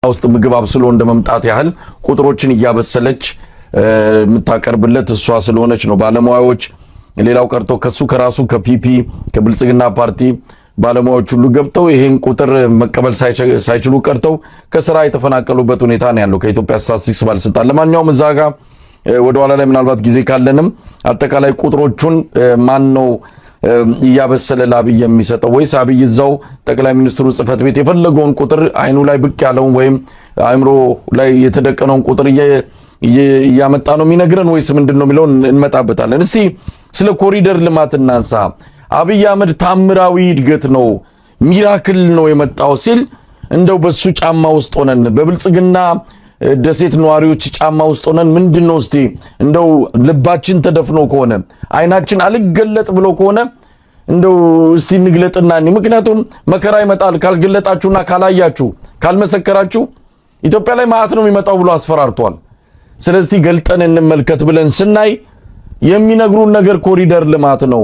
ውስጥ ምግብ አብስሎ እንደመምጣት ያህል ቁጥሮችን እያበሰለች የምታቀርብለት እሷ ስለሆነች ነው። ባለሙያዎች ሌላው ቀርቶ ከራሱ ከፒፒ ከብልጽግና ፓርቲ ባለሙያዎች ሁሉ ገብተው ይሄን ቁጥር መቀበል ሳይችሉ ቀርተው ከስራ የተፈናቀሉበት ሁኔታ ነው ያለው ከኢትዮጵያ ስታቲስቲክስ ባለስልጣን። ለማንኛውም እዛ ጋር ወደ ኋላ ላይ ምናልባት ጊዜ ካለንም አጠቃላይ ቁጥሮቹን ማን ነው እያበሰለ ለአብይ የሚሰጠው ወይስ አብይ እዛው ጠቅላይ ሚኒስትሩ ጽፈት ቤት የፈለገውን ቁጥር አይኑ ላይ ብቅ ያለውን ወይም አእምሮ ላይ የተደቀነውን ቁጥር እያመጣ ነው የሚነግረን ወይስ ምንድነው የሚለው እንመጣበታለን። እስቲ ስለ ኮሪደር ልማት እናንሳ። አብይ አህመድ ታምራዊ እድገት ነው ሚራክል ነው የመጣው ሲል እንደው በሱ ጫማ ውስጥ ሆነን በብልጽግና ደሴት ነዋሪዎች ጫማ ውስጥ ሆነን ምንድነው እስቲ እንደው ልባችን ተደፍኖ ከሆነ አይናችን አልገለጥ ብሎ ከሆነ እንደው እስቲ እንግለጥና ምክንያቱም መከራ ይመጣል ካልገለጣችሁና ካላያችሁ ካልመሰከራችሁ ኢትዮጵያ ላይ ማአት ነው የሚመጣው ብሎ አስፈራርቷል። ስለዚህ ገልጠን እንመልከት ብለን ስናይ የሚነግሩን ነገር ኮሪደር ልማት ነው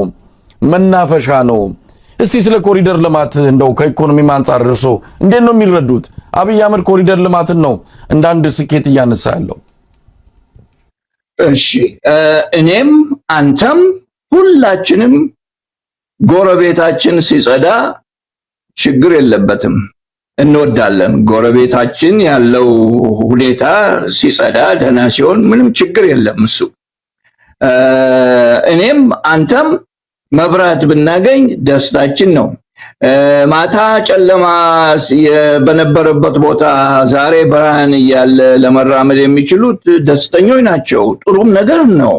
መናፈሻ ነው። እስቲ ስለ ኮሪደር ልማት እንደው ከኢኮኖሚ አንፃር እርሶ እንዴት ነው የሚረዱት? አብይ አህመድ ኮሪደር ልማትን ነው እንዳንድ ስኬት እያነሳ ያለው። እሺ እኔም አንተም ሁላችንም ጎረቤታችን ሲጸዳ ችግር የለበትም እንወዳለን። ጎረቤታችን ያለው ሁኔታ ሲጸዳ ደህና ሲሆን ምንም ችግር የለም እሱ። እኔም አንተም መብራት ብናገኝ ደስታችን ነው። ማታ ጨለማ በነበረበት ቦታ ዛሬ ብርሃን እያለ ለመራመድ የሚችሉት ደስተኞች ናቸው። ጥሩም ነገር ነው።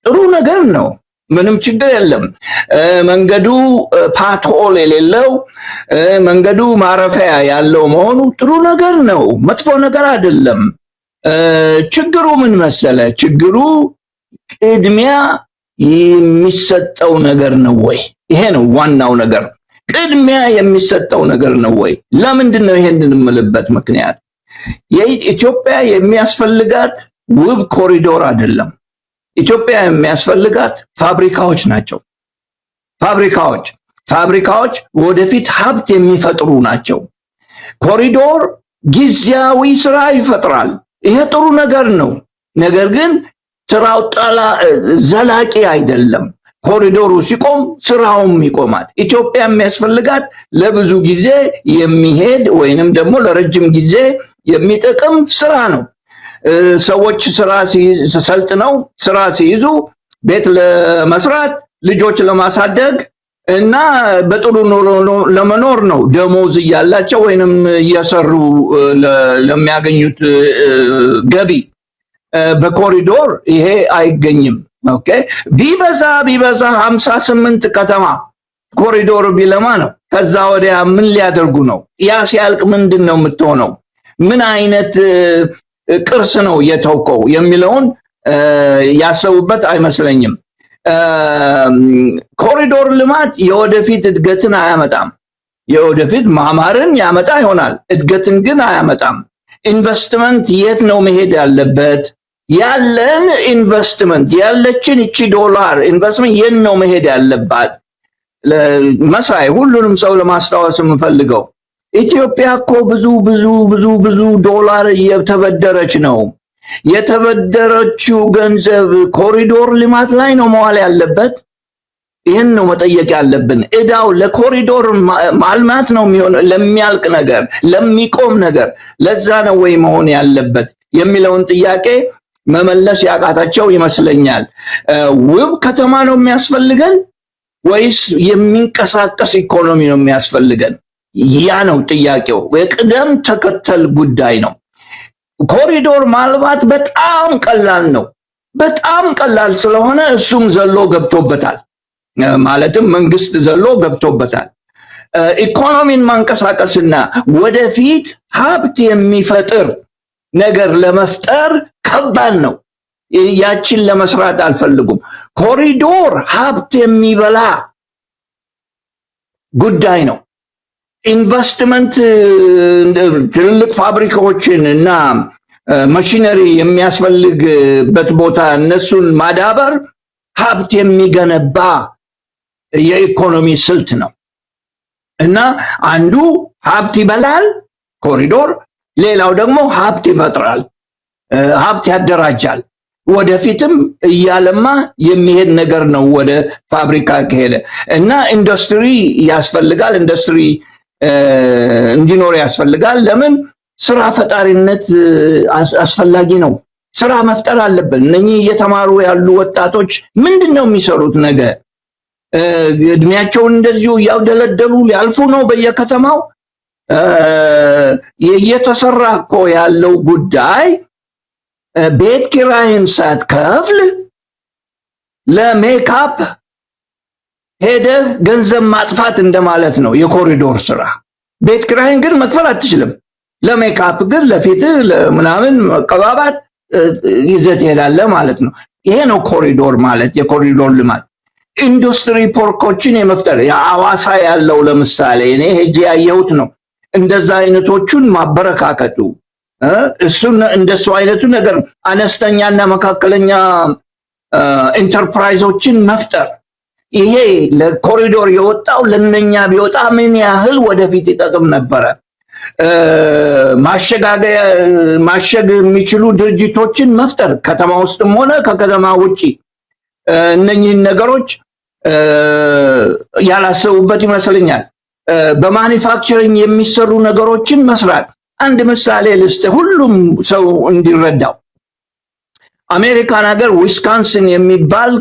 ጥሩ ነገር ነው። ምንም ችግር የለም። መንገዱ ፓትሆል የሌለው መንገዱ ማረፊያ ያለው መሆኑ ጥሩ ነገር ነው። መጥፎ ነገር አይደለም። ችግሩ ምን መሰለ? ችግሩ ቅድሚያ የሚሰጠው ነገር ነው ወይ? ይሄ ነው ዋናው ነገር። ቅድሚያ የሚሰጠው ነገር ነው ወይ? ለምንድን ነው ይሄንን የምልበት ምክንያት የኢትዮጵያ የሚያስፈልጋት ውብ ኮሪዶር አይደለም። ኢትዮጵያ የሚያስፈልጋት ፋብሪካዎች ናቸው። ፋብሪካዎች ወደፊት ሀብት የሚፈጥሩ ናቸው። ኮሪዶር ጊዜያዊ ስራ ይፈጥራል። ይሄ ጥሩ ነገር ነው። ነገር ግን ስራው ዘላቂ አይደለም። ኮሪዶሩ ሲቆም ስራውም ይቆማል። ኢትዮጵያ የሚያስፈልጋት ለብዙ ጊዜ የሚሄድ ወይንም ደግሞ ለረጅም ጊዜ የሚጠቅም ስራ ነው። ሰዎች ሰልጥነው ስራ ሲይዙ ቤት ለመስራት ልጆች ለማሳደግ እና በጥሩ ኑሮ ለመኖር ነው። ደሞዝ እያላቸው ወይንም እየሰሩ ለሚያገኙት ገቢ በኮሪዶር ይሄ አይገኝም። ኦኬ ቢበዛ 58 ከተማ ኮሪዶር ቢለማ ነው። ከዛ ወዲያ ምን ሊያደርጉ ነው? ያ ሲያልቅ ምንድነው የምትሆነው? ምን አይነት ቅርስ ነው የተውከው የሚለውን ያሰቡበት አይመስለኝም። ኮሪዶር ልማት የወደፊት እድገትን አያመጣም። የወደፊት ማማርን ያመጣ ይሆናል፣ እድገትን ግን አያመጣም። ኢንቨስትመንት የት ነው መሄድ ያለበት? ያለን ኢንቨስትመንት ያለችን እቺ ዶላር ኢንቨስትመንት የት ነው መሄድ ያለባት? መሳይ ሁሉንም ሰው ለማስታወስ የምፈልገው ኢትዮጵያ እኮ ብዙ ዶላር እየተበደረች ነው። የተበደረችው ገንዘብ ኮሪዶር ልማት ላይ ነው መዋል ያለበት። ይህን ነው መጠየቅ ያለብን። እዳው ለኮሪዶር ማልማት ነው የሚሆነው? ለሚያልቅ ነገር ለሚቆም ነገር ለዛ ነው ወይ መሆን ያለበት የሚለውን ጥያቄ መመለስ ያቃታቸው ይመስለኛል። ውብ ከተማ ነው የሚያስፈልገን ወይስ የሚንቀሳቀስ ኢኮኖሚ ነው የሚያስፈልገን? ያ ነው ጥያቄው። የቅደም ተከተል ጉዳይ ነው። ኮሪዶር ማልማት በጣም ቀላል ነው። በጣም ቀላል ስለሆነ እሱም ዘሎ ገብቶበታል። ማለትም መንግስት ዘሎ ገብቶበታል። ኢኮኖሚን ማንቀሳቀስና ወደፊት ሀብት የሚፈጥር ነገር ለመፍጠር ከባድ ነው። ያችን ለመስራት አልፈልጉም። ኮሪዶር ሀብት የሚበላ ጉዳይ ነው። ኢንቨስትመንት ትልልቅ ፋብሪካዎችን እና ማሽነሪ የሚያስፈልግበት ቦታ እነሱን ማዳበር ሀብት የሚገነባ የኢኮኖሚ ስልት ነው እና አንዱ ሀብት ይበላል ኮሪዶር፣ ሌላው ደግሞ ሀብት ይፈጥራል፣ ሀብት ያደራጃል። ወደፊትም እያለማ የሚሄድ ነገር ነው ወደ ፋብሪካ ከሄደ እና ኢንዱስትሪ ያስፈልጋል። ኢንዱስትሪ እንዲኖር ያስፈልጋል። ለምን? ስራ ፈጣሪነት አስፈላጊ ነው። ስራ መፍጠር አለብን። እነኚህ እየተማሩ ያሉ ወጣቶች ምንድነው የሚሰሩት? ነገ እድሜያቸውን እንደዚሁ እያውደለደሉ ሊያልፉ ነው በየከተማው። እየተሰራ እኮ ያለው ጉዳይ ቤት ኪራይን ሳትከፍል ለሜካፕ ሄደህ ገንዘብ ማጥፋት እንደማለት ነው የኮሪዶር ስራ። ቤት ኪራይን ግን መክፈል አትችልም። ለሜካፕ ግን ለፊትህ ለምናምን መቀባባት ይዘህ ትሄዳለህ ማለት ነው። ይሄ ነው ኮሪዶር ማለት፣ የኮሪዶር ልማት። ኢንዱስትሪ ፓርኮችን የመፍጠር የሐዋሳ ያለው ለምሳሌ እኔ ሄጄ ያየሁት ነው። እንደዛ አይነቶቹን ማበረካከቱ እንደሱ አይነቱ ነገር አነስተኛና መካከለኛ ኢንተርፕራይዞችን መፍጠር። ይሄ ለኮሪዶር የወጣው ለነኛ ቢወጣ ምን ያህል ወደፊት ይጠቅም ነበረ። ማሸግ የሚችሉ ድርጅቶችን መፍጠር ከተማ ውስጥም ሆነ ከከተማ ውጪ። እነኚህን ነገሮች ያላሰቡበት ይመስለኛል። በማኒፋክቸሪንግ የሚሰሩ ነገሮችን መስራት። አንድ ምሳሌ ልስጥ ሁሉም ሰው እንዲረዳው። አሜሪካን ሀገር ዊስካንስን የሚባል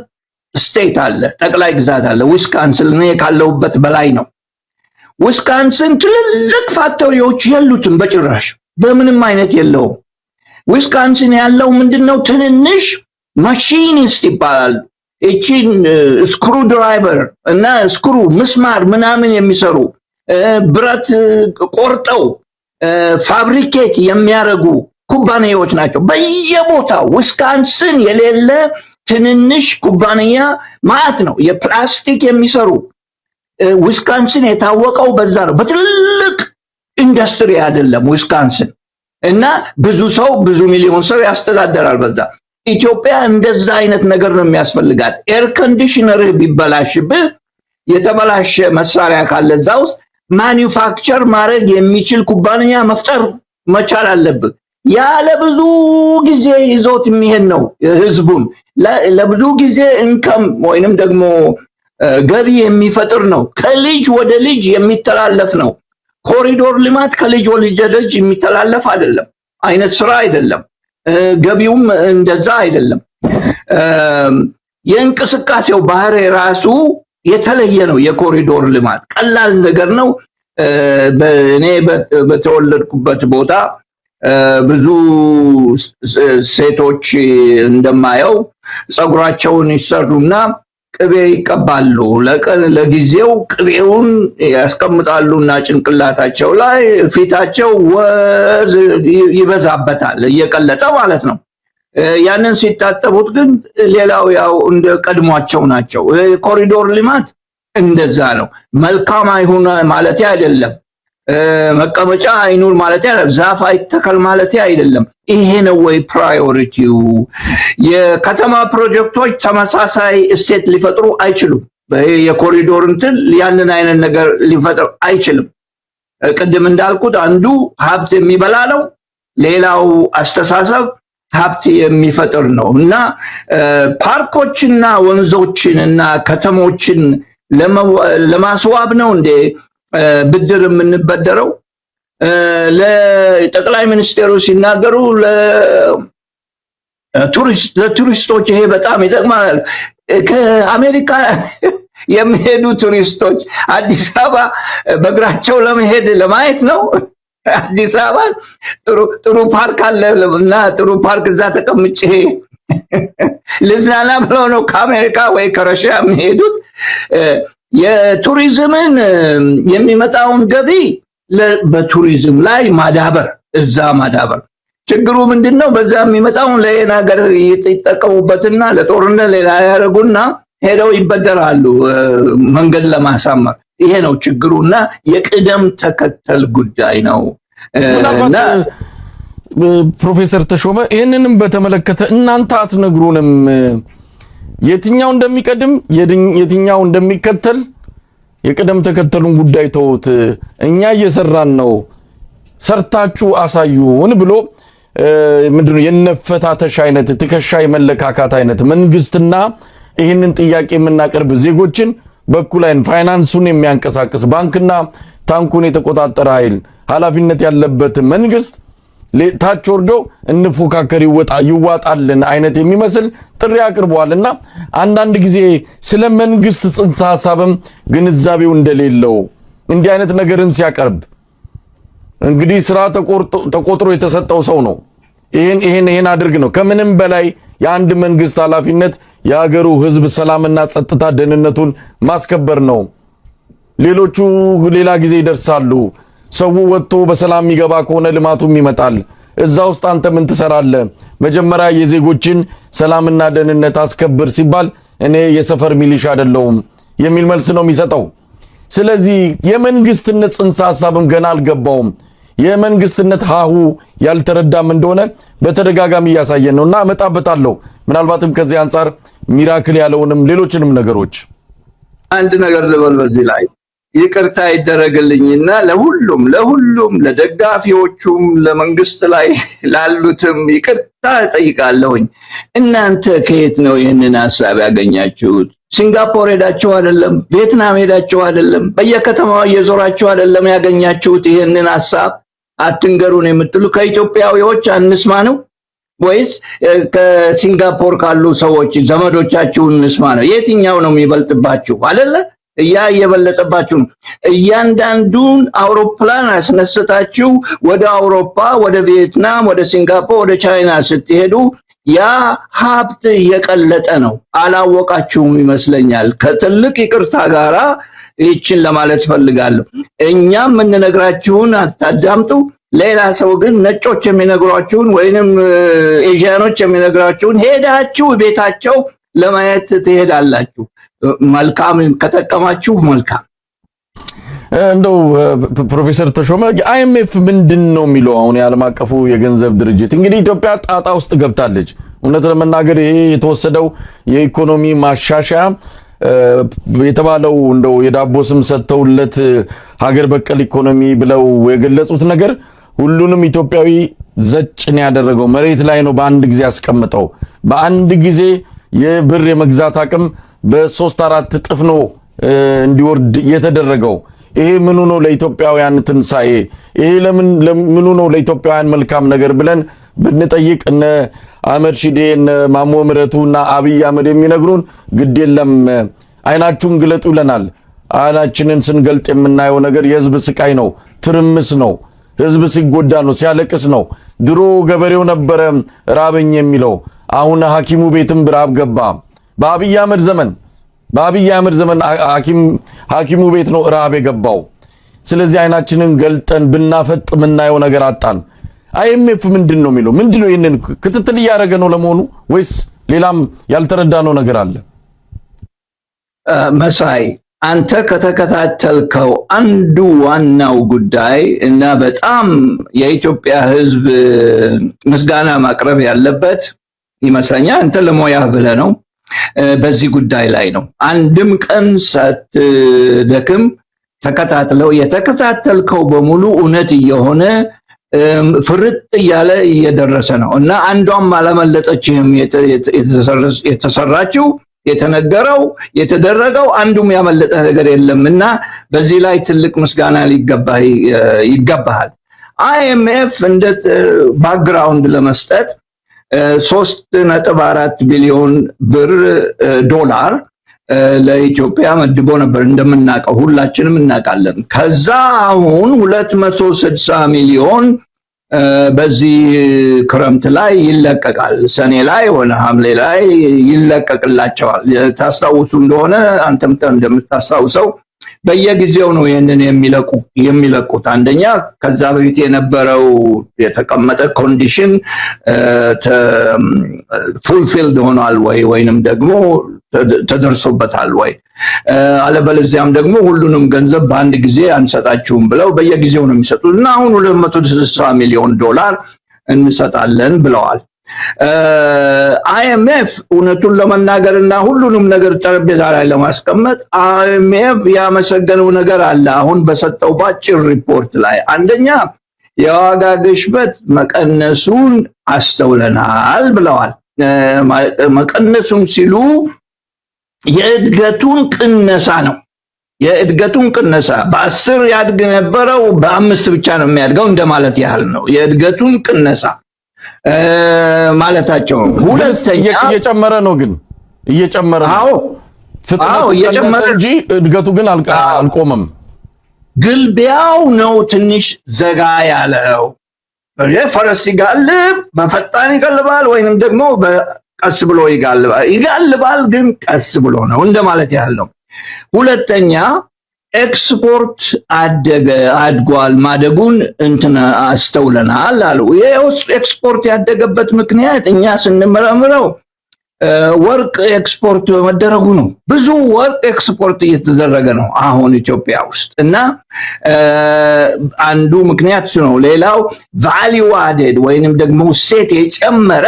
ስቴት አለ፣ ጠቅላይ ግዛት አለ። ዊስካንስን እኔ ካለሁበት በላይ ነው። ዊስካንስን ትልልቅ ፋክተሪዎች የሉትም፣ በጭራሽ በምንም አይነት የለውም። ዊስካንስን ያለው ምንድነው? ትንንሽ ማሺኒስት ይባላሉ። እቺን ስክሩ ድራይቨር እና ስክሩ ምስማር ምናምን የሚሰሩ ብረት ቆርጠው ፋብሪኬት የሚያደርጉ ኩባንያዎች ናቸው በየቦታው። ዊስካንስን የሌለ ትንንሽ ኩባንያ ማለት ነው፣ የፕላስቲክ የሚሰሩ። ዊስካንስን የታወቀው በዛ ነው፣ በትልልቅ ኢንዱስትሪ አይደለም ዊስካንስን። እና ብዙ ሰው ብዙ ሚሊዮን ሰው ያስተዳደራል በዛ። ኢትዮጵያ እንደዛ አይነት ነገር ነው የሚያስፈልጋት። ኤር ኮንዲሽነር ቢበላሽብህ የተበላሸ መሳሪያ ካለ እዛ ውስጥ ማኒፋክቸር ማድረግ የሚችል ኩባንያ መፍጠር መቻል አለብህ። ያለ ብዙ ጊዜ ይዞት የሚሄድ ነው ህዝቡን ለብዙ ጊዜ ኢንከም ወይንም ደግሞ ገቢ የሚፈጥር ነው። ከልጅ ወደ ልጅ የሚተላለፍ ነው። ኮሪዶር ልማት ከልጅ ወደ ልጅ የሚተላለፍ አይደለም፣ አይነት ስራ አይደለም። ገቢውም እንደዛ አይደለም። የእንቅስቃሴው ባህሪ ራሱ የተለየ ነው። የኮሪዶር ልማት ቀላል ነገር ነው። እኔ በተወለድኩበት ቦታ ብዙ ሴቶች እንደማየው ፀጉራቸውን ይሰሩና ቅቤ ይቀባሉ። ለጊዜው ቅቤውን ያስቀምጣሉና ጭንቅላታቸው ላይ ፊታቸው ወዝ ይበዛበታል፣ እየቀለጠ ማለት ነው። ያንን ሲታጠቡት ግን ሌላው ያው እንደ ቀድሟቸው ናቸው። ኮሪዶር ልማት እንደዛ ነው። መልካም አይሁን ማለት አይደለም፣ መቀመጫ አይኑር ማለት አይደለም፣ ዛፍ አይተከል ማለት አይደለም። ይሄ ነው ወይ ፕራዮሪቲው? የከተማ ፕሮጀክቶች ተመሳሳይ እሴት ሊፈጥሩ አይችሉም። የኮሪዶር እንትን ያንን አይነት ነገር ሊፈጥር አይችልም። ቅድም እንዳልኩት አንዱ ሀብት የሚበላ ነው፣ ሌላው አስተሳሰብ ሀብት የሚፈጥር ነው። እና ፓርኮችና ወንዞችን እና ከተሞችን ለማስዋብ ነው እንዴ ብድር የምንበደረው? ለጠቅላይ ሚኒስቴሩ ሲናገሩ ለቱሪስቶች ይሄ በጣም ይጠቅማል። ከአሜሪካ የሚሄዱ ቱሪስቶች አዲስ አበባ በእግራቸው ለመሄድ ለማየት ነው። አዲስ አበባ ጥሩ ፓርክ አለ እና ጥሩ ፓርክ እዛ ተቀምጬ ልዝናና ብለው ነው ከአሜሪካ ወይ ከረሽያ የሚሄዱት። የቱሪዝምን የሚመጣውን ገቢ በቱሪዝም ላይ ማዳበር፣ እዛ ማዳበር። ችግሩ ምንድነው? በዛ የሚመጣውን ለሌላ ሀገር ይጠቀሙበትና ለጦርነት ሌላ ያደርጉና ሄደው ይበደራሉ መንገድ ለማሳመር። ይሄ ነው ችግሩና የቅደም ተከተል ጉዳይ ነው። እና ፕሮፌሰር ተሾመ ይህንንም በተመለከተ እናንተ አትነግሩንም? የትኛው እንደሚቀድም የትኛው እንደሚከተል የቅደም ተከተሉን ጉዳይ ተውት። እኛ እየሰራን ነው። ሰርታችሁ አሳዩን ብሎ ምንድነው የነፈታተሽ አይነት ትከሻ የመለካካት አይነት መንግስትና ይህንን ጥያቄ የምናቀርብ ዜጎችን በኩል አይን ፋይናንሱን የሚያንቀሳቅስ ባንክና ታንኩን የተቆጣጠረ ኃይል ኃላፊነት ያለበት መንግስት ታች ወርዶ እንፎካከር ይዋጣልን አይነት የሚመስል ጥሪ አቅርበዋልና አንዳንድ ጊዜ ስለ መንግስት ጽንሰ ሐሳብም ግንዛቤው እንደሌለው እንዲህ አይነት ነገርን ሲያቀርብ እንግዲህ ስራ ተቆጥሮ የተሰጠው ሰው ነው ይሄን አድርግ ነው ከምንም በላይ የአንድ መንግስት ኃላፊነት የሀገሩ ህዝብ ሰላምና ጸጥታ ደህንነቱን ማስከበር ነው ሌሎቹ ሌላ ጊዜ ይደርሳሉ ሰው ወጥቶ በሰላም ይገባ ከሆነ ልማቱም ይመጣል እዛ ውስጥ አንተ ምን ትሰራለህ መጀመሪያ የዜጎችን ሰላምና ደህንነት አስከብር ሲባል እኔ የሰፈር ሚሊሻ አይደለሁም የሚል መልስ ነው የሚሰጠው ስለዚህ የመንግስትነት ጽንሰ ሐሳብም ገና አልገባውም የመንግስትነት ሃሁ ያልተረዳም እንደሆነ በተደጋጋሚ ያሳየን ነውና መጣበታለሁ ምናልባትም ከዚህ አንፃር ሚራክል ያለውንም ሌሎችንም ነገሮች አንድ ነገር ልበል በዚህ ላይ ይቅርታ ይደረግልኝና ለሁሉም ለደጋፊዎቹም ለመንግስት ላይ ላሉትም ይቅርታ ጠይቃለሁኝ እናንተ ከየት ነው ይሄንን ሐሳብ ያገኛችሁት ሲንጋፖር ሄዳችሁ አይደለም ቪየትናም ሄዳችሁ አይደለም በየከተማው እየዞራችሁ አይደለም ያገኛችሁት ይሄንን ሐሳብ አትንገሩን የምትሉ ከኢትዮጵያዊዎች አንስማ ነው ወይስ ከሲንጋፖር ካሉ ሰዎች ዘመዶቻችሁን እንስማ ነው የትኛው ነው የሚበልጥባችሁ አይደለ እየበለጠባችሁ ነው እያንዳንዱን አውሮፕላን አስነስታችሁ ወደ አውሮፓ ወደ ቪየትናም ወደ ሲንጋፖር ወደ ቻይና ስትሄዱ ያ ሀብት እየቀለጠ ነው አላወቃችሁም ይመስለኛል ከትልቅ ይቅርታ ጋራ ይችን ለማለት ፈልጋለሁ እኛም እንነግራችሁን አታዳምጡ ሌላ ሰው ግን ነጮች የሚነግሯችሁን ወይንም ኤዥያኖች የሚነግራችሁን ሄዳችሁ ቤታቸው ለማየት ትሄዳላችሁ መልካም ከተጠቀማችሁ መልካም እንደው ፕሮፌሰር ተሾመ አይኤምኤፍ ምንድነው የሚለው አሁን የዓለም አቀፉ የገንዘብ ድርጅት እንግዲህ ኢትዮጵያ ጣጣ ውስጥ ገብታለች እውነት ለመናገር ይሄ የተወሰደው የኢኮኖሚ ማሻሻያ የተባለው እንደው የዳቦ ስም ሰጥተውለት ሀገር በቀል ኢኮኖሚ ብለው የገለጹት ነገር ሁሉንም ኢትዮጵያዊ ዘጭን ያደረገው መሬት ላይ ነው በአንድ ጊዜ ያስቀምጠው በአንድ ጊዜ የብር የመግዛት አቅም በ3-4 እጥፍ ነው እንዲወርድ የተደረገው ይሄ ምኑ ነው ለኢትዮጵያውያን ትንሳኤ ይሄ ለምኑ ነው ለኢትዮጵያውያን መልካም ነገር ብለን ብንጠይቅ እነ አህመድ ሺዴ እነ ማሞ ምረቱና አብይ አህመድ የሚነግሩን ግድ የለም አይናችሁን ግለጡ ይለናል አይናችንን ስንገልጥ የምናየው ነገር የህዝብ ስቃይ ነው ትርምስ ነው ህዝብ ሲጎዳ ነው ሲያለቅስ ነው ድሮ ገበሬው ነበረ ራበኝ የሚለው አሁን ሐኪሙ ቤትም ብራብ ገባ በአብይ አህመድ ዘመን ሐኪሙ ቤት ነው ራብ የገባው ስለዚህ አይናችንን ገልጠን ብናፈጥ ምናየው ነገር አጣን አይኤምኤፍ ምንድነው የሚለው ምንድነው ይሄንን ክትትል ያደረገ ነው ለመሆኑ ወይስ ሌላም ያልተረዳነው ነገር አለ መሳይ አንተ ከተከታተልከው አንዱ ዋናው ጉዳይ እና በጣም የኢትዮጵያ ህዝብ ምስጋና ማቅረብ ያለበት ይመስለኛል አንተ ለሞያህ ብለህ ነው በዚህ ጉዳይ ላይ ነው አንድም ቀን ሳትደክም ተከታትለው የተከታተልከው በሙሉ እውነት እየሆነ ፍርጥ እያለ እየደረሰ ነው እና አንዷም አላመለጠችህም የተሰራችው የተነገረው የተደረገው አንዱም ያመለጠ ነገር የለምና በዚህ ላይ ትልቅ ምስጋና ይገባሃል አይኤምኤፍ እንደ ባክግራውንድ ለመስጠት 3.4 ቢሊዮን ብር ዶላር ለኢትዮጵያ መድቦ ነበር እንደምናቀው ሁላችንም እናቃለን ከዛ አሁን 260 ሚሊዮን በዚህ ክረምት ላይ ይለቀቃል ሰኔ ላይ ሆነ ሐምሌ ላይ ይለቀቅላቸዋል ታስታውሱ እንደሆነ አንተም እንደምታስታውሰው በየጊዜው ነው ይሄንን የሚለቁት አንደኛ ከዛ በፊት የነበረው የተቀመጠ ኮንዲሽን ፉልፊልድ ሆኗል ወይንም ደግሞ ተደርሶበታል ወይ አለበለዚያም ደግሞ ሁሉንም ገንዘብ በአንድ ጊዜ አንሰጣችሁም ብለው በየጊዜው ነው የሚሰጡት እና አሁን 260 ሚሊዮን ዶላር እንሰጣለን ብለዋል አይኤምኤፍ እውነቱን ለመናገርና ሁሉንም ነገር ጠረጴዛ ላይ ለማስቀመጥ አይኤምኤፍ ያመሰገነው ነገር አለ አሁን በሰጠው ባጭር ሪፖርት ላይ አንደኛ የዋጋ ግሽበት መቀነሱን አስተውለናል ብለዋል። መቀነሱም ሲሉ የእድገቱን ቅነሳ ነው። የእድገቱን ቅነሳ በ10 ያድግ የነበረው በ5 ብቻ ነው የሚያድገው እንደማለት ያህል ነው። የእድገቱን ቅነሳ ማለታቸው ነው። ሁለተኛ እየጨመረ ነው፣ ግን እየጨመረ ነው። ፍጥነቱ እየጨመረ እንጂ እድገቱ ግን አልቆመም። ግልቢያው ነው ትንሽ ዘጋ ያለው። ፈረስ ሲጋልብ በፈጣን ይጋልባል ወይንም ደግሞ ቀስ ብሎ ይጋልባል ግን ቀስ ብሎ ነው እንደማለት ያህል ነው። ሁለተኛ ኤክስፖርት አድጓል፣ ማደጉን አስተውለናል አሉ። ኤክስፖርት ያደገበት ምክንያት እኛ ስንመረምረው ወርቅ ኤክስፖርት በመደረጉ ነው። ብዙ ወርቅ ኤክስፖርት እየተደረገ ነው አሁን ኢትዮጵያ ውስጥ እና አንዱ ምክንያት እሱ ነው። ሌላው ቫልዩ አድድ ወይንም ደግሞ እሴት የጨመረ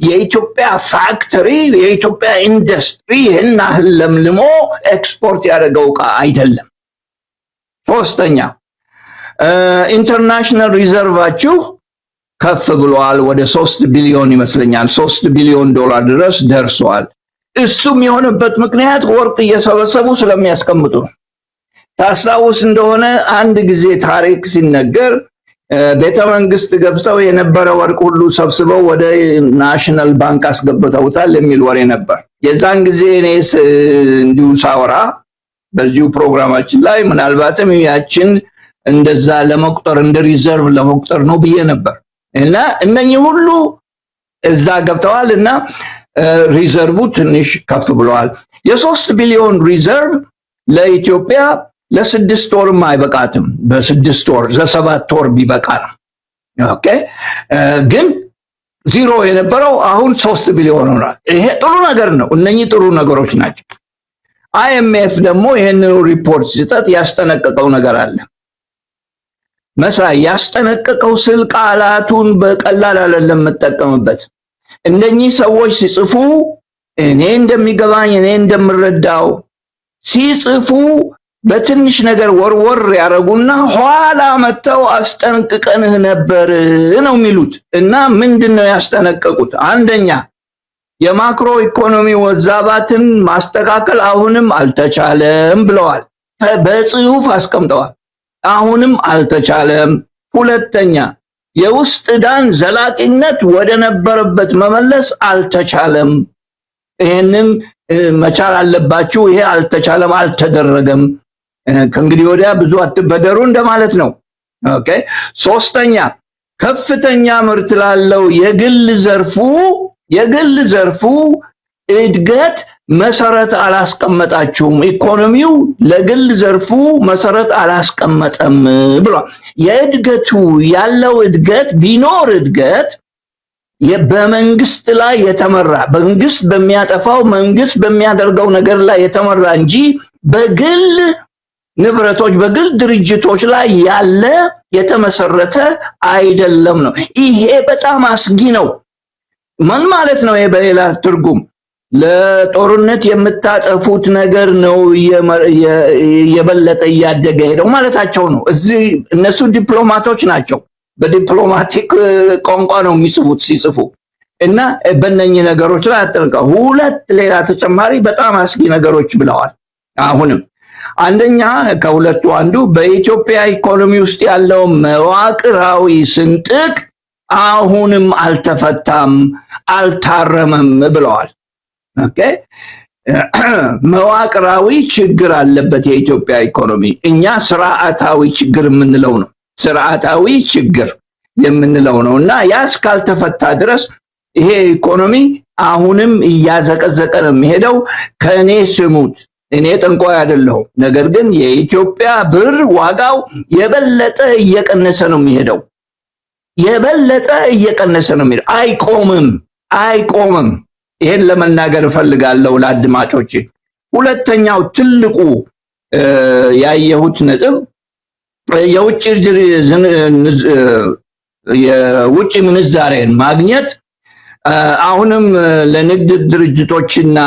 የኢትዮጵያ ፋክተሪ የኢትዮጵያ ኢንዱስትሪ ይህን ያህል ለምልሞ ኤክስፖርት ያደረገው ዕቃ አይደለም። ሶስተኛ ኢንተርናሽናል ሪዘርቫችሁ ከፍ ብሏል። ወደ 3 ቢሊዮን ይመስለኛል 3 ቢሊዮን ዶላር ድረስ ደርሷል። እሱም የሆነበት ምክንያት ወርቅ እየሰበሰቡ ስለሚያስቀምጡ ነው። ታስታውስ እንደሆነ አንድ ጊዜ ታሪክ ሲነገር ቤተ መንግስት ገብተው የነበረ ወርቅ ሁሉ ሰብስበው ወደ ናሽናል ባንክ አስገብተውታል የሚል ወሬ ነበር። የዛን ጊዜ እኔስ እንዲሁ ሳወራ በዚሁ ፕሮግራማችን ላይ ምናልባትም ያችን እንደዛ ለመቁጠር እንደ ሪዘርቭ ለመቁጠር ነው ብዬ ነበር እና እነኚህ ሁሉ እዛ ገብተዋል እና ሪዘርቭ ትንሽ ከፍ ብለዋል። የ3 ቢሊዮን ሪዘርቭ ለኢትዮጵያ ለ6 ወርም አይበቃትም። በ6 ወር ለ7 ወር ቢበቃ ነው። ኦኬ ግን ዜሮ የነበረው አሁን 3 ቢሊዮን ሆኗል። ይሄ ጥሩ ነገር ነው። እነኚህ ጥሩ ነገሮች ናቸው። አይኤምኤፍ ደግሞ ይሄንን ሪፖርት ሲሰጥ ያስጠነቀቀው ነገር አለ። መሳይ ያስጠነቀቀው ስል ቃላቱን በቀላል አይደለም የምጠቀምበት። እነኚህ ሰዎች ሲጽፉ እኔ እንደሚገባኝ እኔ እንደምረዳው ሲጽፉ በትንሽ ነገር ወርወር ያረጉና ኋላ መተው አስጠንቅቀንህ ነበር ነው የሚሉት። እና ምንድነው ያስጠነቀቁት? አንደኛ የማክሮ ኢኮኖሚ መዛባትን ማስተካከል አሁንም አልተቻለም ብለዋል። በጽሁፍ አስቀምጠዋል። አሁንም አልተቻለም። ሁለተኛ የውስጥ ዕዳን ዘላቂነት ወደ ነበረበት መመለስ አልተቻለም። ይሄንን መቻል አለባችሁ። ይሄ አልተቻለም፣ አልተደረገም። ከእንግዲህ ወዲያ ብዙ አትበደሩ እንደማለት ነው። ኦኬ። ሶስተኛ ከፍተኛ ምርት ላለው የግል ዘርፉ እድገት መሰረት አላስቀመጣችሁም። ኢኮኖሚው ለግል ዘርፉ መሰረት አላስቀመጠም ብሏል። የእድገቱ ያለው እድገት ቢኖር እድገት በመንግስት ላይ የተመራ መንግስት በሚያጠፋው መንግስት በሚያደርገው ነገር ላይ የተመራ እንጂ በግል ንብረቶች በግል ድርጅቶች ላይ ያለ የተመሰረተ አይደለም ነው። ይሄ በጣም አስጊ ነው። ምን ማለት ነው? ይሄ በሌላ ትርጉም ለጦርነት የምታጠፉት ነገር ነው የበለጠ እያደገ ሄደው ማለታቸው ነው። እዚህ እነሱ ዲፕሎማቶች ናቸው። በዲፕሎማቲክ ቋንቋ ነው የሚጽፉት ሲጽፉ እና በእነኚህ ነገሮች ላይ አጠንቀቁ። ሁለት ሌላ ተጨማሪ በጣም አስጊ ነገሮች ብለዋል። አሁንም አንደኛ ከሁለቱ አንዱ በኢትዮጵያ ኢኮኖሚ ውስጥ ያለው መዋቅራዊ ስንጥቅ አሁንም አልተፈታም፣ አልታረመም ብለዋል። ኦኬ መዋቅራዊ ችግር አለበት የኢትዮጵያ ኢኮኖሚ። እኛ ስርዓታዊ ችግር የምንለው ነው። ስርዓታዊ ችግር የምንለው ነው እና ያስ ካልተፈታ ድረስ ይሄ ኢኮኖሚ አሁንም እያዘቀዘቀ ነው የሚሄደው። ከኔ ስሙት፣ እኔ ጠንቋይ አይደለሁም። ነገር ግን የኢትዮጵያ ብር ዋጋው የበለጠ እየቀነሰ ነው የሚሄደው። የበለጠ እየቀነሰ ነው የሚሄደው። አይቆምም። ይሄን ለመናገር እፈልጋለሁ ለአድማጮች። ሁለተኛው ትልቁ ያየሁት ነጥብ የውጭ ምንዛሬን ማግኘት አሁንም ለንግድ ድርጅቶችና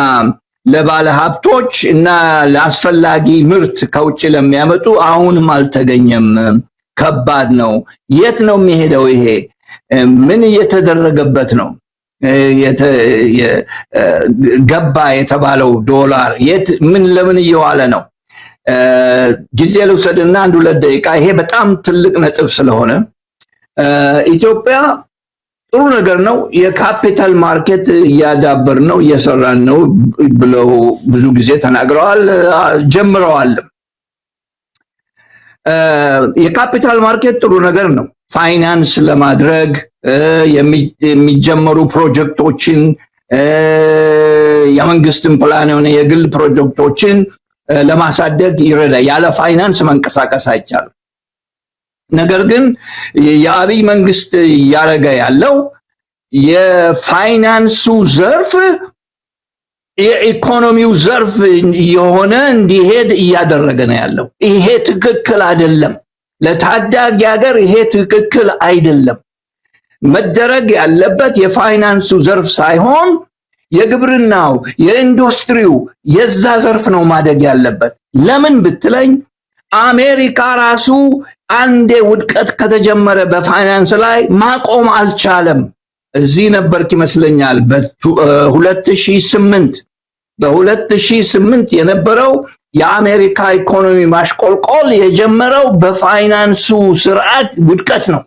ለባለ ሀብቶች እና ለአስፈላጊ ምርት ከውጭ ለሚያመጡ አሁንም አልተገኘም። ከባድ ነው። የት ነው የሚሄደው? ይሄ ምን እየተደረገበት ነው? ገባ የተባለው ዶላር የት ምን ለምን እየዋለ ነው? ጊዜ ልውሰድና 1-2 ደቂቃ። ይሄ በጣም ትልቅ ነጥብ ስለሆነ ኢትዮጵያ ጥሩ ነገር ነው። የካፒታል ማርኬት እያዳበር ነው እየሰራን ነው ብለው ብዙ ጊዜ ተናግረዋል፣ ጀምረዋል። የካፒታል ማርኬት ጥሩ ነገር ነው። ፋይናንስ ለማድረግ የሚጀመሩ ፕሮጀክቶችን የመንግስትን ፕላን የሆነ የግል ፕሮጀክቶችን ለማሳደግ ይረዳል። ያለ ፋይናንስ መንቀሳቀስ አይቻልም። ነገር ግን የአብይ መንግስት እያደረገ ያለው የፋይናንሱ ዘርፍ የኢኮኖሚው ዘርፍ የሆነ እንዲሄድ እያደረገ ነው ያለው። ይሄ ትክክል አይደለም። ለታዳጊ ሀገር ይሄ ትክክል አይደለም። መደረግ ያለበት የፋይናንሱ ዘርፍ ሳይሆን የግብርናው የኢንዱስትሪው የዛ ዘርፍ ነው ማደግ ያለበት። ለምን ብትለኝ አሜሪካ ራሱ አንዴ ውድቀት ከተጀመረ በፋይናንስ ላይ ማቆም አልቻለም። እዚህ ነበርክ ይመስለኛል በ2008 የነበረው የአሜሪካ ኢኮኖሚ ማሽቆልቆል የጀመረው በፋይናንሱ ስርዓት ውድቀት ነው።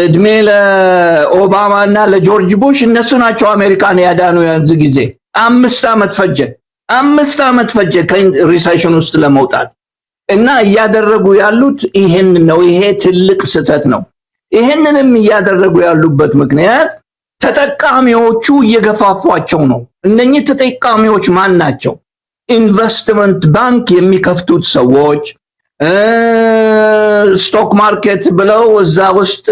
እድሜ ለኦባማ እና ለጆርጅ ቡሽ፣ እነሱ ናቸው አሜሪካን ያዳኑ። ያንዚ ጊዜ 5 ዓመት ፈጀ ከሪሴሽን ውስጥ ለመውጣት እና እያደረጉ ያሉት ይሄን ነው። ይሄ ትልቅ ስህተት ነው። ይሄንንም እያደረጉ ያሉበት ምክንያት ተጠቃሚዎቹ እየገፋፏቸው ነው። እነኚህ ተጠቃሚዎች ማን ናቸው? ኢንቨስትመንት ባንክ የሚከፍቱት ሰዎች፣ ስቶክ ማርኬት ብለው እዛ ውስጥ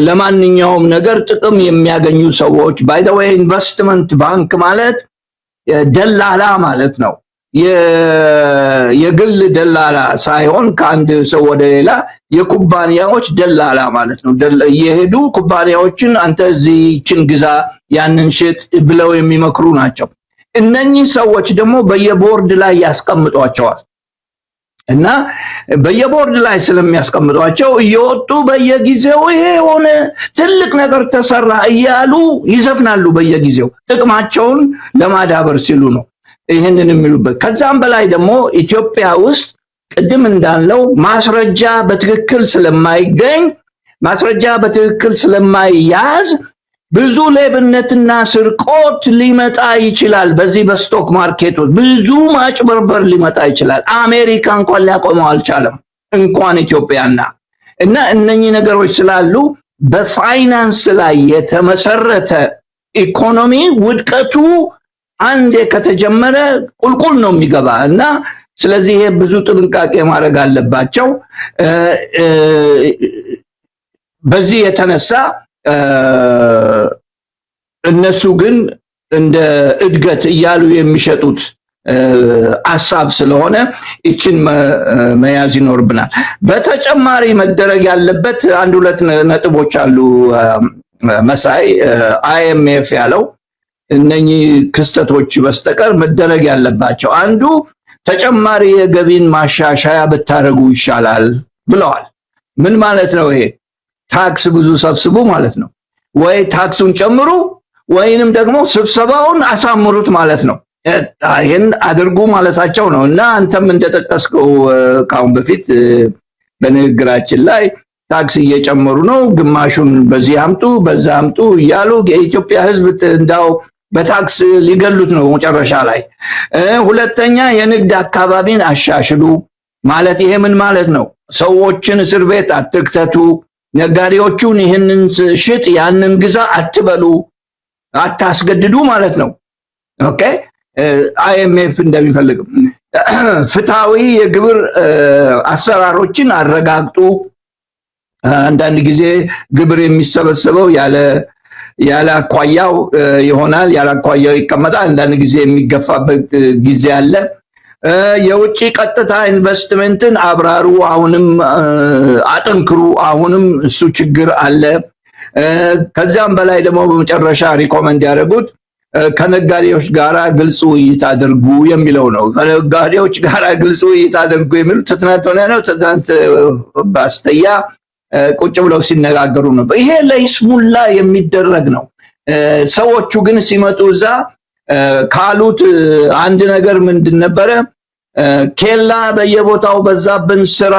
ለማንኛውም ነገር ጥቅም የሚያገኙ ሰዎች። ባይ ዘ ዌይ ኢንቨስትመንት ባንክ ማለት ደላላ ማለት ነው። የግል ደላላ ሳይሆን ከአንድ ሰው ወደ ሌላ የኩባንያዎች ደላላ ማለት ነው። እየሄዱ ኩባንያዎችን አንተ እዚህችን ግዛ ያንን ሽጥ ብለው የሚመክሩ ናቸው። እነኚህ ሰዎች ደግሞ በየቦርድ ላይ ያስቀምጧቸዋል እና በየቦርድ ላይ ስለሚያስቀምጧቸው እየወጡ በየጊዜው ይሄ የሆነ ትልቅ ነገር ተሰራ እያሉ ይዘፍናሉ። በየጊዜው ጥቅማቸውን ለማዳበር ሲሉ ነው ይሄንን የሚሉበት። ከዛም በላይ ደግሞ ኢትዮጵያ ውስጥ ቅድም እንዳለው ማስረጃ በትክክል ስለማይገኝ፣ ማስረጃ በትክክል ስለማይያዝ ብዙ ሌብነትና ስርቆት ሊመጣ ይችላል። በዚህ በስቶክ ማርኬት ውስጥ ብዙ ማጭበርበር ሊመጣ ይችላል። አሜሪካ እንኳን ሊያቆመው አልቻለም፣ እንኳን ኢትዮጵያና እና እነኚህ ነገሮች ስላሉ በፋይናንስ ላይ የተመሰረተ ኢኮኖሚ ውድቀቱ አንዴ ከተጀመረ ቁልቁል ነው የሚገባ እና ስለዚህ ይሄ ብዙ ጥንቃቄ ማድረግ አለባቸው። በዚህ የተነሳ እነሱ ግን እንደ እድገት እያሉ የሚሸጡት ሐሳብ ስለሆነ እቺን መያዝ ይኖርብናል። በተጨማሪ መደረግ ያለበት 1-2 ነጥቦች አሉ። መሳይ IMF ያለው እነኚህ ክስተቶች በስተቀር መደረግ ያለባቸው አንዱ ተጨማሪ የገቢን ማሻሻያ ብታረጉ ይሻላል ብለዋል። ምን ማለት ነው ይሄ? ታክስ ብዙ ሰብስቡ ማለት ነው። ወይ ታክሱን ጨምሩ ወይንም ደግሞ ስብሰባውን አሳምሩት ማለት ነው። ይሄን አድርጉ ማለታቸው ነው እና አንተም እንደጠቀስከው ካሁን በፊት በንግግራችን ላይ ታክስ እየጨመሩ ነው፣ ግማሹን በዚህ አምጡ በዛ አምጡ እያሉ የኢትዮጵያ ሕዝብ እንዳው በታክስ ሊገሉት ነው መጨረሻ ላይ። ሁለተኛ የንግድ አካባቢን አሻሽሉ ማለት ይሄ ምን ማለት ነው? ሰዎችን እስር ቤት አትክተቱ፣ ነጋዴዎቹን ይህንን ሽጥ ያንን ግዛ አትበሉ፣ አታስገድዱ ማለት ነው። ኦኬ IMF እንደሚፈልግ ፍትሃዊ የግብር አሰራሮችን አረጋግጡ። አንዳንድ ጊዜ ግብር የሚሰበሰበው ያለ አኳያው ይሆናል፣ ያለ አኳያው ይቀመጣል። አንዳንድ ጊዜ የሚገፋበት ጊዜ አለ። የውጭ ቀጥታ ኢንቨስትመንትን አብራሩ፣ አሁንም አጠንክሩ፣ አሁንም እሱ ችግር አለ። ከዛም በላይ ደግሞ በመጨረሻ ሪኮመንድ ያደረጉት ከነጋዴዎች ጋራ ግልጽ ውይይት አድርጉ የሚለው ነው። ከነጋዴዎች ጋራ ግልጽ ውይይት አድርጉ የሚለው ትናንት ሆነ ነው። ትናንት ባስተያ ቁጭ ብለው ሲነጋገሩ ነበር። ይሄ ለይስሙላ የሚደረግ ነው። ሰዎቹ ግን ሲመጡ እዛ ካሉት አንድ ነገር ምንድን ነበረ? ኬላ በየቦታው በዛብን፣ ስራ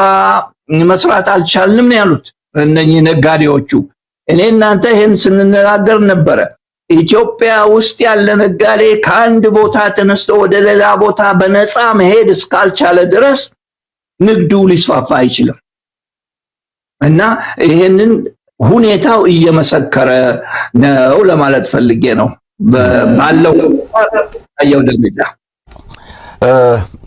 መስራት አልቻልንም ያሉት እነኚህ ነጋዴዎቹ። እኔ እናንተ ይሄን ስንነጋገር ነበረ። ኢትዮጵያ ውስጥ ያለ ነጋዴ ከአንድ ቦታ ተነስቶ ወደ ሌላ ቦታ በነፃ መሄድ እስካልቻለ ድረስ ንግዱ ሊስፋፋ አይችልም። እና ይሄንን ሁኔታው እየመሰከረ ነው ለማለት ፈልጌ ነው። ባለው አየው ደረጃ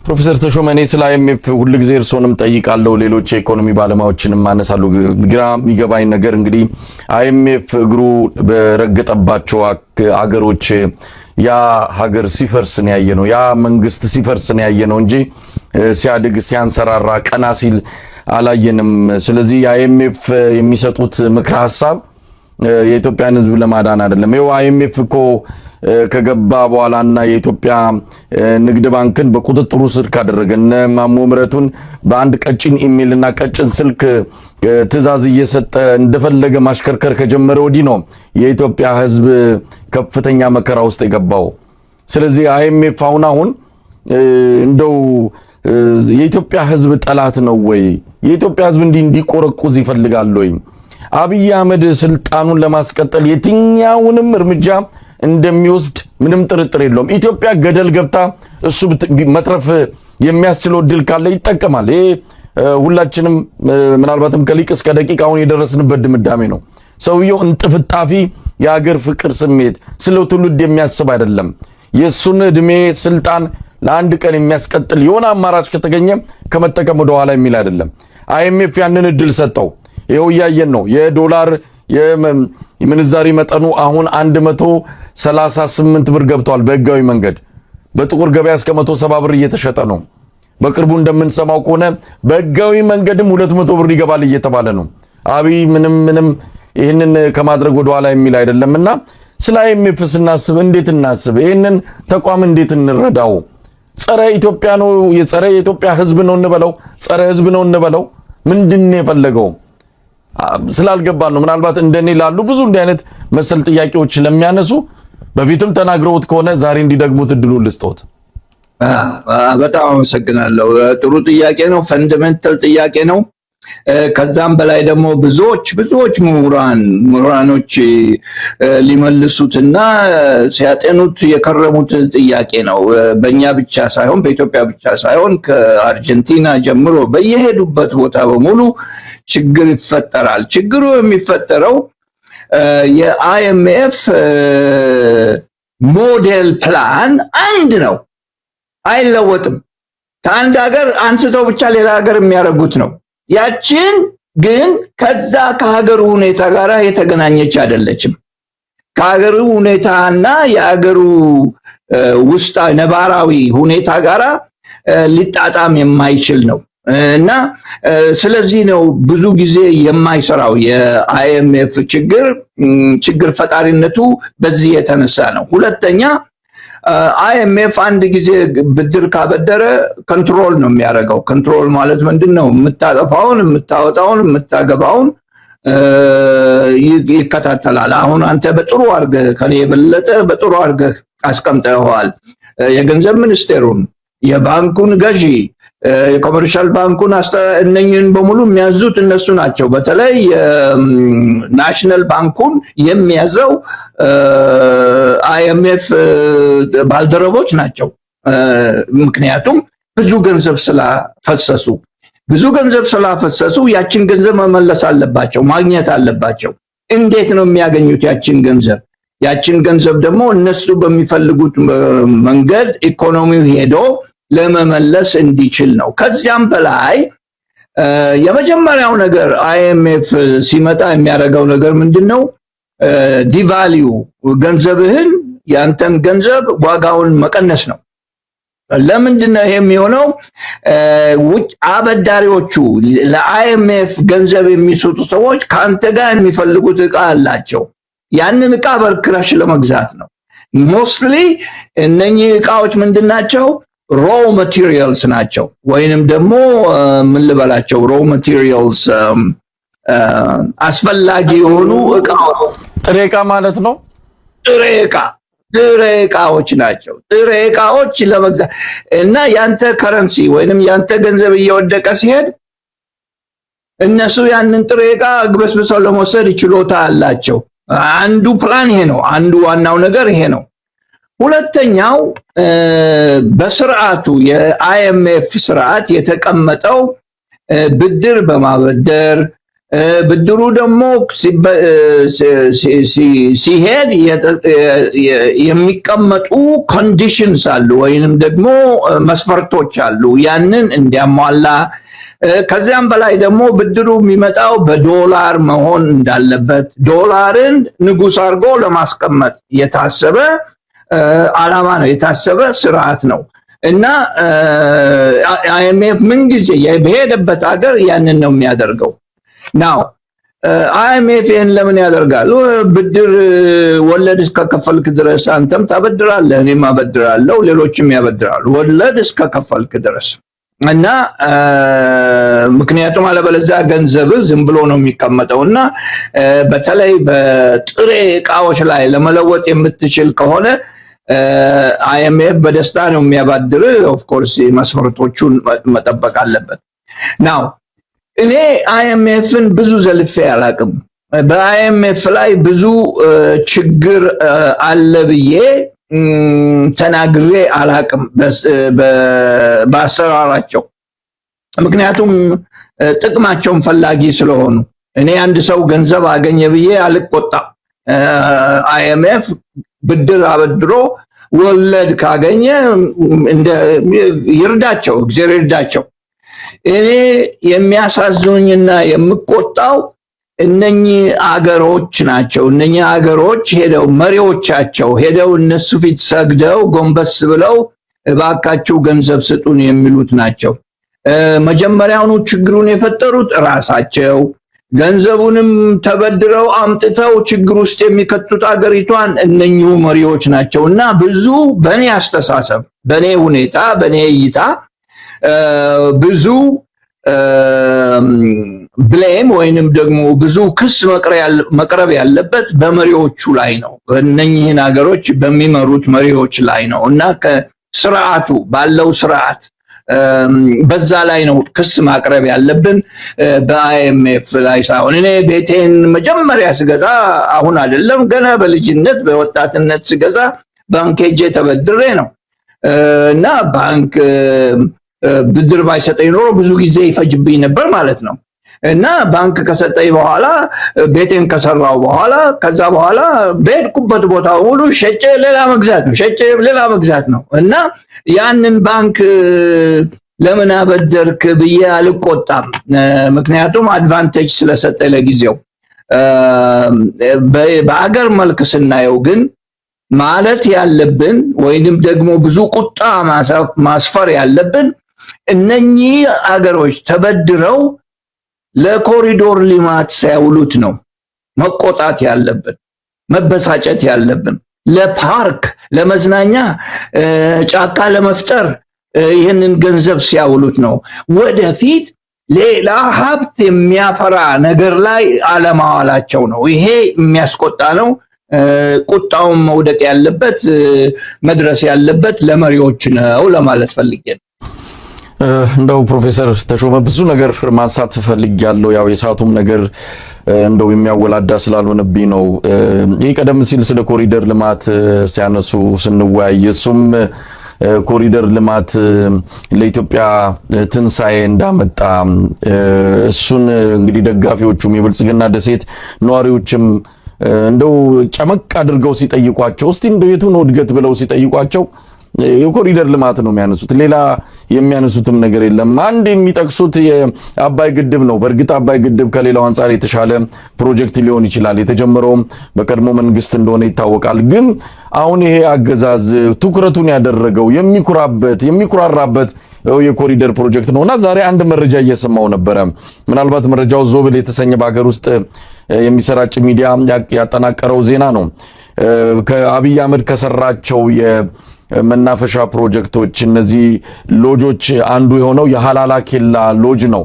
ፕሮፌሰር ተሾመ እኔ ስለ አይኤምኤፍ ሁሉ ጊዜ እርሶንም ጠይቃለሁ፣ ሌሎች የኢኮኖሚ ባለሙያዎችንም ማነሳሉ። ግራ የሚገባኝ ነገር እንግዲህ አይኤምኤፍ እግሩ በረገጠባቸው አገሮች ያ ሀገር ሲፈርስ ነው ያየነው፣ ያ መንግስት ሲፈርስ ነው ያየነው እንጂ ሲያድግ ሲያንሰራራ ቀና ሲል አላየንም። ስለዚህ አይኤምኤፍ የሚሰጡት ምክረ ሐሳብ የኢትዮጵያን ሕዝብ ለማዳን አይደለም። ይኸው አይኤምኤፍ እኮ ከገባ በኋላና የኢትዮጵያ ንግድ ባንክን በቁጥጥሩ ስር ካደረገና ማሞ ምረቱን በአንድ ቀጭን ኢሜልና ቀጭን ስልክ ትዕዛዝ እየሰጠ እንደፈለገ ማሽከርከር ከጀመረ ወዲህ ነው የኢትዮጵያ ሕዝብ ከፍተኛ መከራ ውስጥ የገባው። ስለዚህ አይኤምኤፍ አሁን እንደው የኢትዮጵያ ሕዝብ ጠላት ነው ወይ? የኢትዮጵያ ሕዝብ እንዲቆረቁዝ ይፈልጋል ወይ? አብይ አህመድ ስልጣኑን ለማስቀጠል የትኛውንም እርምጃ እንደሚወስድ ምንም ጥርጥር የለውም። ኢትዮጵያ ገደል ገብታ እሱ መትረፍ የሚያስችለው ድል ካለ ይጠቀማል። ይሄ ሁላችንም ምናልባትም ከሊቅ እስከ ደቂቅ አሁን የደረስንበት ድምዳሜ ነው። ሰውየው እንጥፍጣፊ የሀገር ፍቅር ስሜት ስለ ትውልድ የሚያስብ አይደለም። የሱን እድሜ ስልጣን ለአንድ ቀን የሚያስቀጥል የሆነ አማራጭ ከተገኘ ከመጠቀም ወደ ኋላ የሚል አይደለም። አይኤምኤፍ ያንን እድል ሰጠው። ይኸው እያየን ነው። የዶላር የምንዛሪ መጠኑ አሁን 138 ብር ገብቷል በህጋዊ መንገድ። በጥቁር ገበያ እስከ 170 ብር እየተሸጠ ነው። በቅርቡ እንደምንሰማው ከሆነ በህጋዊ መንገድም 200 ብር ይገባል እየተባለ ነው። አብይ ምንም ይህንን ከማድረግ ወደ ኋላ የሚል አይደለምና ስለ አይኤምኤፍ ስናስብ እንዴት እናስብ? ይህንን ተቋም እንዴት እንረዳው? ጸረ ኢትዮጵያ ነው፣ የጸረ የኢትዮጵያ ህዝብ ነው እንበለው፣ ጸረ ህዝብ ነው እንበለው፣ ምንድን ነው የፈለገው? ስላልገባን ነው። ምናልባት እንደኔ ላሉ ብዙ እንዲህ አይነት መሰል ጥያቄዎች ለሚያነሱ በፊትም ተናግረውት ከሆነ ዛሬ እንዲደግሙት እድሉን ልስጠውት። በጣም አመሰግናለሁ። ጥሩ ጥያቄ ነው። ፈንዳሜንታል ጥያቄ ነው። ከዛም በላይ ደግሞ ብዙዎች ምሁራኖች ሊመልሱትና ሲያጤኑት የከረሙት ጥያቄ ነው። በእኛ ብቻ ሳይሆን በኢትዮጵያ ብቻ ሳይሆን ከአርጀንቲና ጀምሮ በየሄዱበት ቦታ በሙሉ ችግር ይፈጠራል። ችግሩ የሚፈጠረው የአይኤምኤፍ ሞዴል ፕላን አንድ ነው፣ አይለወጥም። ከአንድ ሀገር አንስተው ብቻ ሌላ ሀገር የሚያደርጉት ነው። ያችን ግን ከዛ ከሀገሩ ሁኔታ ጋር የተገናኘች አይደለችም። ከሀገሩ ሁኔታና የሀገሩ ውስጥ ነባራዊ ሁኔታ ጋር ሊጣጣም የማይችል ነው እና ስለዚህ ነው ብዙ ጊዜ የማይሰራው። የአይኤምኤፍ ችግር ፈጣሪነቱ በዚህ የተነሳ ነው። ሁለተኛ አይኤምኤፍ አንድ ጊዜ ብድር ካበደረ ኮንትሮል ነው የሚያደርገው። ኮንትሮል ማለት ምንድነው? የምታጠፋውን፣ የምታወጣውን፣ የምታገባውን ይከታተላል። አሁን አንተ በጥሩ አድርገህ ከኔ የበለጠ በጥሩ አድርገህ አስቀምጠዋል። የገንዘብ ሚኒስቴሩን፣ የባንኩን ገዢ፣ የኮመርሻል ባንኩን እነኝህን በሙሉ የሚያዙት እነሱ ናቸው። በተለይ ናሽናል ባንኩን የሚያዘው አይኤምኤፍ ባልደረቦች ናቸው። ምክንያቱም ብዙ ገንዘብ ስላፈሰሱ ያችን ገንዘብ መመለስ አለባቸው፣ ማግኘት አለባቸው። እንዴት ነው የሚያገኙት ያችን ገንዘብ? ያችን ገንዘብ ደግሞ እነሱ በሚፈልጉት መንገድ ኢኮኖሚው ሄዶ ለመመለስ እንዲችል ነው። ከዚያም በላይ የመጀመሪያው ነገር አይኤምኤፍ ሲመጣ የሚያደርገው ነገር ምንድነው? ዲቫልዩ ገንዘብህን፣ ያንተን ገንዘብ ዋጋውን መቀነስ ነው። ለምንድነው ይሄ የሚሆነው? ውጭ አበዳሪዎቹ ለአይኤምኤፍ ገንዘብ የሚሰጡ ሰዎች ካንተ ጋር የሚፈልጉት ዕቃ አላቸው። ያንን ዕቃ በርክራሽ ለመግዛት ነው። ሞስትሊ እነኚህ እቃዎች ምንድናቸው? ሮ ማቴሪያልስ ናቸው፣ ወይንም ደግሞ ምን ልበላቸው ሮ ማቴሪያልስ አስፈላጊ የሆኑ እቃዎች፣ ጥሬ እቃ ማለት ነው። ጥሬ እቃዎች ናቸው። ጥሬ እቃዎች ለመግዛት እና ያንተ ከረንሲ ወይንም ያንተ ገንዘብ እየወደቀ ሲሄድ እነሱ ያንን ጥሬ እቃ ግበስብሰው ለመውሰድ ችሎታ አላቸው። አንዱ ፕላን ይሄ ነው። አንዱ ዋናው ነገር ይሄ ነው። ሁለተኛው በስርዓቱ የአይኤምኤፍ ስርዓት የተቀመጠው ብድር በማበደር ብድሩ ደግሞ ሲሄድ የሚቀመጡ ኮንዲሽንስ አሉ ወይንም ደግሞ መስፈርቶች አሉ ያንን እንዲያሟላ። ከዚያም በላይ ደግሞ ብድሩ የሚመጣው በዶላር መሆን እንዳለበት ዶላርን ንጉስ አድርጎ ለማስቀመጥ የታሰበ ዓላማ ነው፣ የታሰበ ስርዓት ነው እና አይኤምኤፍ ምንጊዜ በሄደበት ሀገር ያንን ነው የሚያደርገው። ናው አይኤምኤፍ ይህን ለምን ያደርጋል? ብድር ወለድ እስከከፈልክ ድረስ አንተም ታበድራለህ፣ እኔም አበድራለሁ፣ ሌሎችም ያበድራሉ ወለድ እስከከፈልክ ድረስ እና ምክንያቱም አለበለዚያ ገንዘብ ዝም ብሎ ነው የሚቀመጠው እና በተለይ በጥሬ እቃዎች ላይ ለመለወጥ የምትችል ከሆነ አይኤምኤፍ በደስታ ነው የሚያባድር። ኦፍ ኮርስ መስፈርቶቹን መጠበቅ አለበት። ናው እኔ አይኤምኤፍን ብዙ ዘልፌ አላቅም። በአይኤምኤፍ ላይ ብዙ ችግር አለ ብዬ ተናግሬ አላቅም በአሰራራቸው። ምክንያቱም ጥቅማቸውን ፈላጊ ስለሆኑ እኔ አንድ ሰው ገንዘብ አገኘ ብዬ አልቆጣም። አይኤምኤፍ ብድር አበድሮ ወለድ ካገኘ ይርዳቸው፣ እግዚአብሔር ይርዳቸው። እኔ የሚያሳዝኑኝና የምቆጣው እነኚህ አገሮች ናቸው። እነኚህ አገሮች ሄደው መሪዎቻቸው ሄደው እነሱ ፊት ሰግደው ጎንበስ ብለው እባካችሁ ገንዘብ ስጡን የሚሉት ናቸው። መጀመሪያውኑ ችግሩን የፈጠሩት ራሳቸው፣ ገንዘቡንም ተበድረው አምጥተው ችግር ውስጥ የሚከቱት አገሪቷን እነኚሁ መሪዎች ናቸው እና ብዙ በእኔ አስተሳሰብ፣ በእኔ ሁኔታ፣ በእኔ እይታ ብዙ ብሌም ወይንም ደግሞ ብዙ ክስ መቅረብ ያለበት በመሪዎቹ ላይ ነው። እነኚህን ሀገሮች በሚመሩት መሪዎች ላይ ነው እና ከስርዓቱ ባለው ስርዓት በዛ ላይ ነው ክስ ማቅረብ ያለብን፣ በአይኤምኤፍ ላይ ሳይሆን። እኔ ቤቴን መጀመሪያ ስገዛ አሁን አይደለም ገና በልጅነት በወጣትነት ስገዛ ባንክ ሄጄ ተበድሬ ነው እና ባንክ ብድር ባይሰጠኝ ኖሮ ብዙ ጊዜ ይፈጅብኝ ነበር ማለት ነው እና ባንክ ከሰጠኝ በኋላ ቤቴን ከሰራው በኋላ ከዛ በኋላ በሄድኩበት ቦታ ሁሉ ሸጬ ሌላ መግዛት ነው እና ያንን ባንክ ለምን አበደርክ ብዬ አልቆጣም። ምክንያቱም አድቫንቴጅ ስለሰጠ ለጊዜው። በአገር መልክ ስናየው ግን ማለት ያለብን ወይንም ደግሞ ብዙ ቁጣ ማስፈር ያለብን እነኚህ አገሮች ተበድረው ለኮሪዶር ልማት ሳይውሉት ነው መቆጣት ያለብን፣ መበሳጨት ያለብን። ለፓርክ፣ ለመዝናኛ፣ ጫካ ለመፍጠር ይህንን ገንዘብ ሲያውሉት ነው። ወደፊት ሌላ ሀብት የሚያፈራ ነገር ላይ አለማዋላቸው ነው። ይሄ የሚያስቆጣ ነው። ቁጣውን መውደቅ ያለበት መድረስ ያለበት ለመሪዎች ነው ለማለት ፈልጌ ነው። እንደው ፕሮፌሰር ተሾመ ብዙ ነገር ማንሳት ፈልጊያለሁ። ያው የሰዓቱም ነገር እንደው የሚያወላዳ ስላልሆነብኝ ነው። ይህ ቀደም ሲል ስለ ኮሪደር ልማት ሲያነሱ ስንወያይ እሱም ኮሪደር ልማት ለኢትዮጵያ ትንሳኤ እንዳመጣ እሱን እንግዲህ ደጋፊዎቹም የብልጽግና ደሴት ነዋሪዎችም እንደው ጨመቅ አድርገው ሲጠይቋቸው እስቲ እንደው የቱ ነው እድገት ብለው ሲጠይቋቸው የኮሪደር ልማት ነው የሚያነሱት። ሌላ የሚያነሱትም ነገር የለም። አንድ የሚጠቅሱት የአባይ ግድብ ነው። በእርግጥ አባይ ግድብ ከሌላው አንጻር የተሻለ ፕሮጀክት ሊሆን ይችላል። የተጀመረውም በቀድሞ መንግስት እንደሆነ ይታወቃል። ግን አሁን ይሄ አገዛዝ ትኩረቱን ያደረገው የሚኩራራበት የኮሪደር ፕሮጀክት ነውና ዛሬ አንድ መረጃ እየሰማው ነበረ። ምናልባት መረጃው ዞብል የተሰኘ በሀገር ውስጥ የሚሰራጭ ሚዲያ ያጠናቀረው ዜና ነው። ከአብይ አህመድ ከሰራቸው የመናፈሻ ፕሮጀክቶች እነዚህ ሎጆች አንዱ የሆነው የሃላላ ኬላ ሎጅ ነው።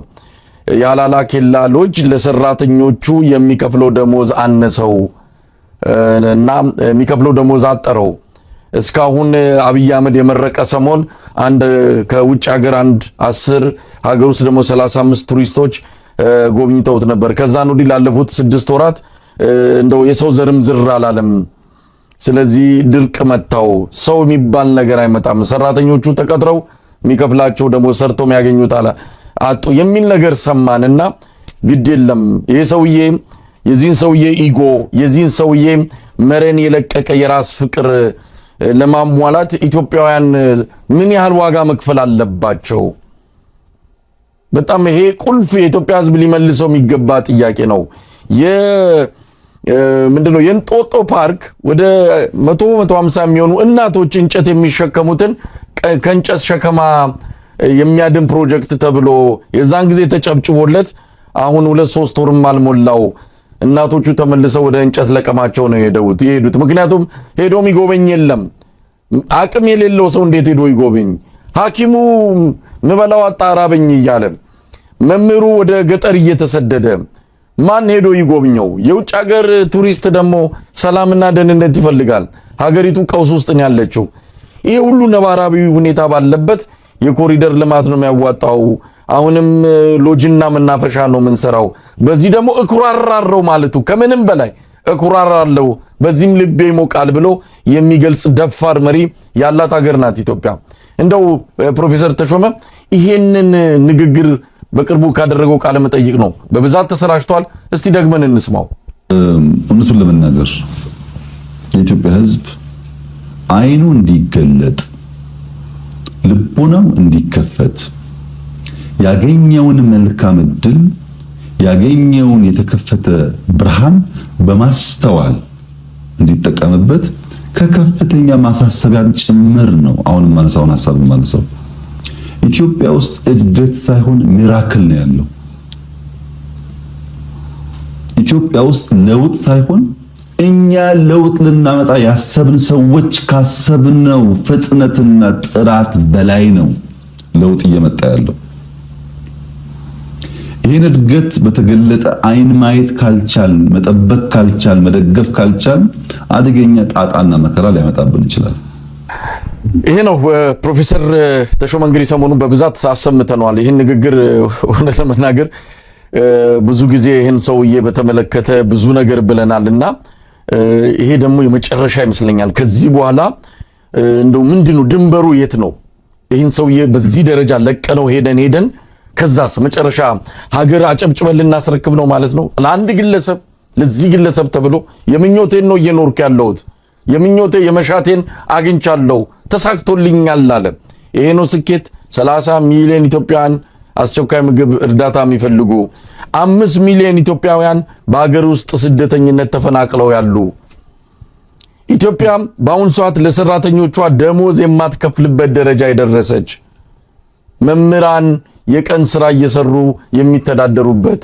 የሃላላ ኬላ ሎጅ ለሰራተኞቹ የሚከፍለው ደሞዝ አነሰው እና የሚከፍለው ደሞዝ አጠረው። እስካሁን አብይ አህመድ የመረቀ ሰሞን አንድ ከውጭ ሀገር 10 ሀገር ውስጥ ደግሞ 35 ቱሪስቶች ጎብኝተውት ነበር። ከዛን ወዲህ ላለፉት 6 ወራት እንደው የሰው ዘርም ዝር አላለም። ስለዚህ ድርቅ መታው፣ ሰው የሚባል ነገር አይመጣም፣ ሰራተኞቹ ተቀጥረው የሚከፍላቸው ደግሞ ሰርቶ የሚያገኙት አጡ የሚል ነገር ሰማንና ግድ የለም ይሄ ሰውዬ የዚህን ሰውዬ ኢጎ የዚህን ሰውዬ መረን የለቀቀ የራስ ፍቅር ለማሟላት ኢትዮጵያውያን ምን ያህል ዋጋ መክፈል አለባቸው? በጣም ይሄ ቁልፍ የኢትዮጵያ ሕዝብ ሊመልሰው የሚገባ ጥያቄ ነው። ምንድነው የእንጦጦ ፓርክ ወደ 150 የሚሆኑ እናቶች እንጨት የሚሸከሙትን ከእንጨት ሸከማ የሚያድን ፕሮጀክት ተብሎ የዛን ጊዜ ተጨብጭቦለት አሁን 2-3 ወርም አልሞላው እናቶቹ ተመልሰው ወደ እንጨት ለቀማቸው ነው የሄዱት። ምክንያቱም ሄዶ የሚጎበኝ የለም። አቅም የሌለው ሰው እንዴት ሄዶ ይጎበኝ? ሐኪሙ ምበላው አጣራበኝ እያለ መምህሩ ወደ ገጠር እየተሰደደ ማን ሄዶ ይጎብኘው? የውጭ ሀገር ቱሪስት ደግሞ ሰላምና ደህንነት ይፈልጋል። ሀገሪቱ ቀውስ ውስጥ ነው ያለችው። ይሄ ሁሉ ነባራዊ ሁኔታ ባለበት የኮሪደር ልማት ነው የሚያዋጣው። አሁንም ሎጅና መናፈሻ ነው የምንሰራው። በዚህ ደግሞ እኩራራለው ማለቱ ከምንም በላይ እኩራራለው፣ በዚህም ልቤ ይሞቃል ብሎ የሚገልጽ ደፋር መሪ ያላት ሀገር ናት ኢትዮጵያ። እንደው ፕሮፌሰር ተሾመ ይሄንን ንግግር በቅርቡ ካደረገው ቃለ መጠይቅ ነው በብዛት ተሰራጭቷል። እስቲ ደግመን እንስማው። እውነቱን ለመናገር የኢትዮጵያ ሕዝብ አይኑ እንዲገለጥ ልቦናው እንዲከፈት ያገኘውን መልካም ዕድል ያገኘውን የተከፈተ ብርሃን በማስተዋል እንዲጠቀምበት ከከፍተኛ ማሳሰቢያም ጭምር ነው አሁን ማነሳውን ሐሳብ ማነሳው። ኢትዮጵያ ውስጥ እድገት ሳይሆን ሚራክል ነው ያለው። ኢትዮጵያ ውስጥ ለውጥ ሳይሆን እኛ ለውጥ ልናመጣ ያሰብን ሰዎች ካሰብነው ፍጥነትና ጥራት በላይ ነው ለውጥ እየመጣ ያለው። ይህን እድገት በተገለጠ አይን ማየት ካልቻል፣ መጠበቅ ካልቻል፣ መደገፍ ካልቻል አደገኛ ጣጣና መከራ ሊያመጣብን ይችላል። ይሄ ነው ፕሮፌሰር ተሾመ እንግዲህ ሰሞኑን በብዛት አሰምተነዋል። ይህን ንግግር እውነት ለመናገር ብዙ ጊዜ ይህን ሰውዬ በተመለከተ ብዙ ነገር ብለናልና ይሄ ደግሞ የመጨረሻ ይመስለኛል። ከዚህ በኋላ እንደው ምንድነው ድንበሩ የት ነው? ይህን ሰውዬ በዚህ ደረጃ ለቀነው ሄደን ከዛስ መጨረሻ ሀገር አጨብጭበን ልናስረክብ ነው ማለት ነው? ለአንድ ግለሰብ ለዚህ ግለሰብ ተብሎ የምኞቴን ነው እየኖርኩ ያለሁት፣ የምኞቴ የመሻቴን አግኝቻለሁ፣ ተሳክቶልኛል አለ። ይሄ ነው ስኬት? 30 ሚሊዮን ኢትዮጵያውያን አስቸኳይ ምግብ እርዳታ የሚፈልጉ፣ 5 ሚሊዮን ኢትዮጵያውያን በሀገር ውስጥ ስደተኝነት ተፈናቅለው ያሉ፣ ኢትዮጵያ በአሁኑ ሰዓት ለሰራተኞቿ ደሞዝ የማትከፍልበት ደረጃ የደረሰች፣ መምህራን የቀን ስራ እየሰሩ የሚተዳደሩበት፣